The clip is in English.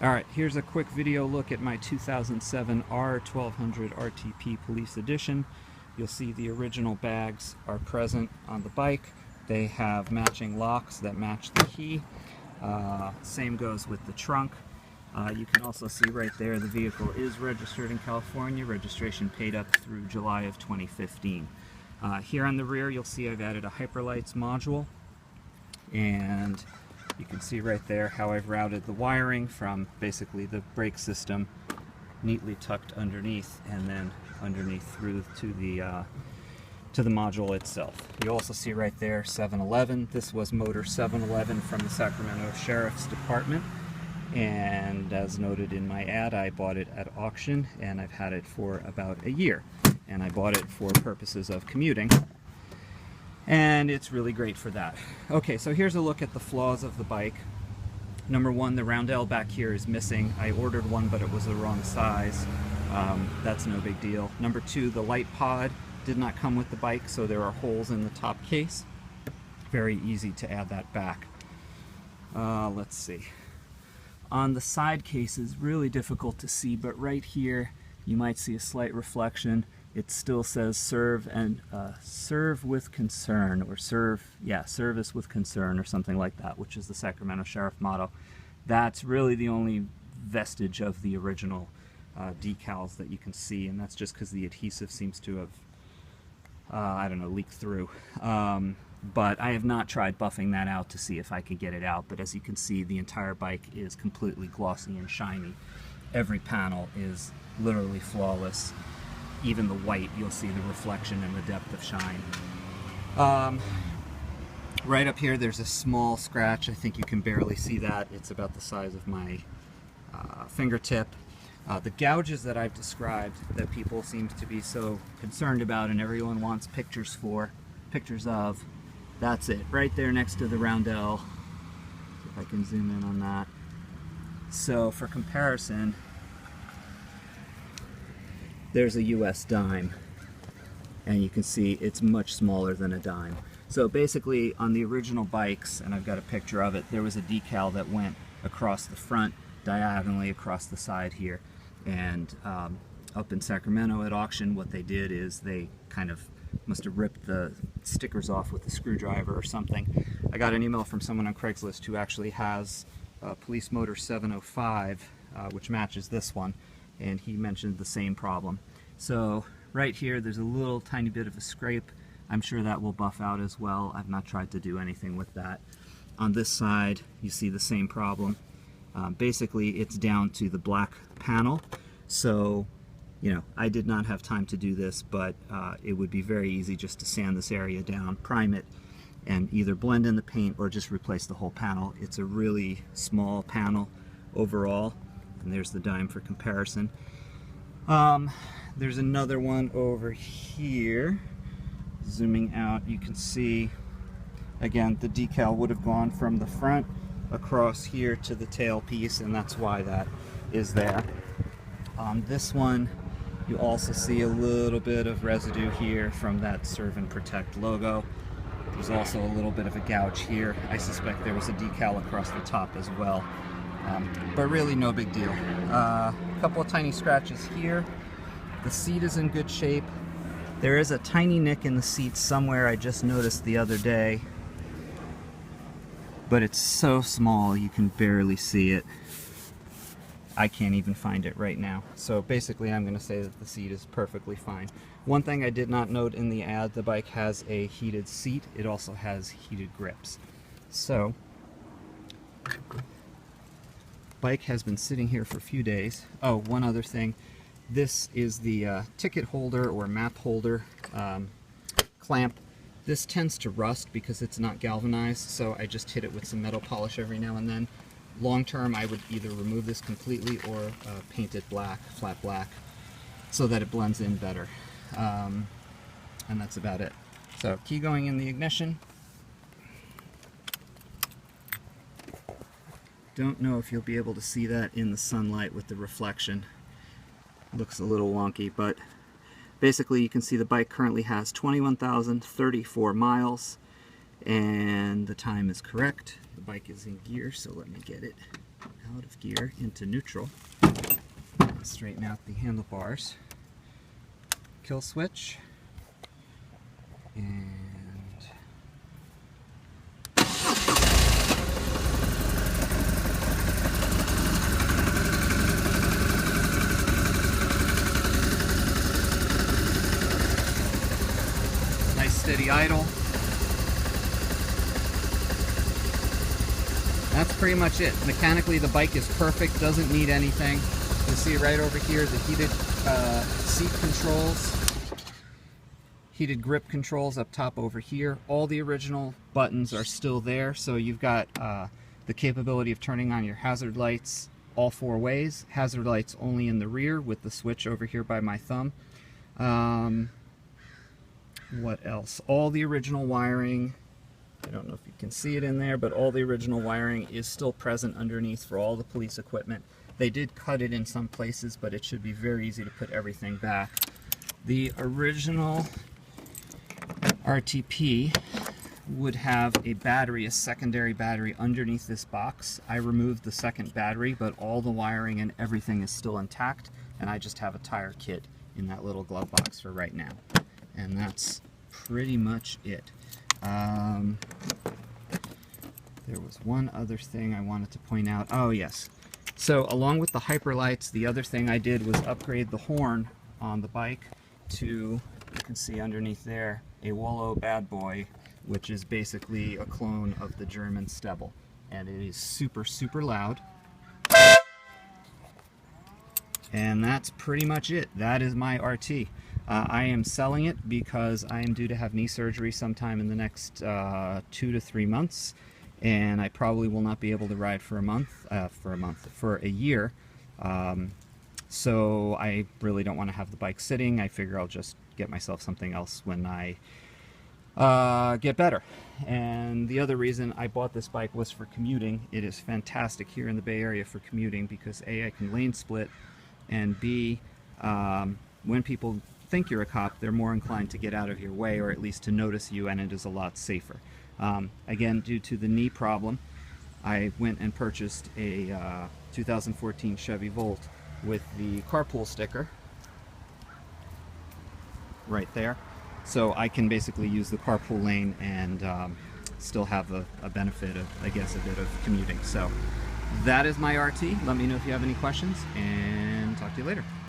Alright, here's a quick video look at my 2007 R1200RTP Police Edition. You'll see the original bags are present on the bike. They have matching locks that match the key. Same goes with the trunk. You can also see right there the vehicle is registered in California, registration paid up through July of 2015. Here on the rear you'll see I've added a Hyperlights module, and you can see right there how I've routed the wiring from basically the brake system neatly tucked underneath and then underneath through to the module itself. You also see right there 711. This was motor 711 from the Sacramento Sheriff's Department, and as noted in my ad, I bought it at auction and I've had it for about a year, and I bought it for purposes of commuting, and it's really great for that. Okay, so here's a look at the flaws of the bike. Number one, the roundel back here is missing. I ordered one, but it was the wrong size. That's no big deal. Number two, the light pod did not come with the bike, so there are holes in the top case. Very easy to add that back. Let's see. On the side cases, really difficult to see, but right here you might see a slight reflection. It still says serve with concern, or service with concern, or something like that, which is the Sacramento Sheriff motto. That's really the only vestige of the original decals that you can see, and that's just because the adhesive seems to have, I don't know, leaked through. But I have not tried buffing that out to see if I could get it out, but as you can see, the entire bike is completely glossy and shiny. Every panel is literally flawless. Even the white, you'll see the reflection and the depth of shine. Right up here there's a small scratch. I think you can barely see that. It's about the size of my fingertip. The gouges that I've described that people seem to be so concerned about and everyone wants pictures of, that's it, right there next to the roundel. See if I can zoom in on that. So for comparison, there's a US dime, and you can see it's much smaller than a dime. So basically on the original bikes, and I've got a picture of it, there was a decal that went across the front, diagonally across the side here. And up in Sacramento at auction, what they did is they kind of must have ripped the stickers off with a screwdriver or something. I got an email from someone on Craigslist who actually has a Police Motor 705, which matches this one, and he mentioned the same problem. So right here there's a little tiny bit of a scrape. I'm sure that will buff out as well. I've not tried to do anything with that. On this side you see the same problem. Basically it's down to the black panel, so you know, I did not have time to do this, but it would be very easy just to sand this area down, prime it, and either blend in the paint or just replace the whole panel. It's a really small panel overall, and there's the dime for comparison. There's another one over here. Zooming out, you can see again the decal would have gone from the front across here to the tail piece, and that's why that is there. On this one you also see a little bit of residue here from that Serve and Protect logo. There's also a little bit of a gouge here. I suspect there was a decal across the top as well, but really no big deal. A couple of tiny scratches here. The seat is in good shape. There is a tiny nick in the seat somewhere I just noticed the other day, but it's so small you can barely see it. I can't even find it right now. So basically I'm going to say that the seat is perfectly fine. One thing I did not note in the ad, the bike has a heated seat. It also has heated grips. So, bike has been sitting here for a few days. Oh, one other thing. This is the ticket holder or map holder clamp. This tends to rust because it's not galvanized, so I just hit it with some metal polish every now and then. Long term, I would either remove this completely or paint it black, flat black, so that it blends in better. And that's about it. So, key going in the ignition. Don't know if you'll be able to see that in the sunlight with the reflection. Looks a little wonky, but basically you can see the bike currently has 21,034 miles, and the time is correct. The bike is in gear, so let me get it. out of gear into neutral. Straighten out the handlebars. Kill switch. And nice steady idle. That's pretty much it. Mechanically, the bike is perfect, doesn't need anything. You see right over here the heated seat controls, heated grip controls up top over here. All the original buttons are still there, so you've got the capability of turning on your hazard lights all four ways. Hazard lights only in the rear with the switch over here by my thumb. What else? All the original wiring. I don't know if you can see it in there, but all the original wiring is still present underneath for all the police equipment. They did cut it in some places, but it should be very easy to put everything back. The original RTP would have a battery, a secondary battery underneath this box. I removed the second battery, but all the wiring and everything is still intact, and I just have a tire kit in that little glove box for right now. And that's pretty much it. There was one other thing I wanted to point out. Oh yes. So along with the hyper lights, the other thing I did was upgrade the horn on the bike to, you can see underneath there, a Wolo bad boy, which is basically a clone of the German Stebel. And it is super, super loud. And that's pretty much it. That is my RT. I am selling it because I am due to have knee surgery sometime in the next 2 to 3 months, and I probably will not be able to ride for a year. So I really don't want to have the bike sitting. I figure I'll just get myself something else when I get better. And the other reason I bought this bike was for commuting. It is fantastic here in the Bay Area for commuting because A, I can lane split, and B, when people think you're a cop, they're more inclined to get out of your way, or at least to notice you, and it is a lot safer. Again, due to the knee problem, I went and purchased a 2014 Chevy Volt with the carpool sticker right there, so I can basically use the carpool lane and still have a benefit of, I guess, a bit of commuting. So that is my RT. Let me know if you have any questions, and talk to you later.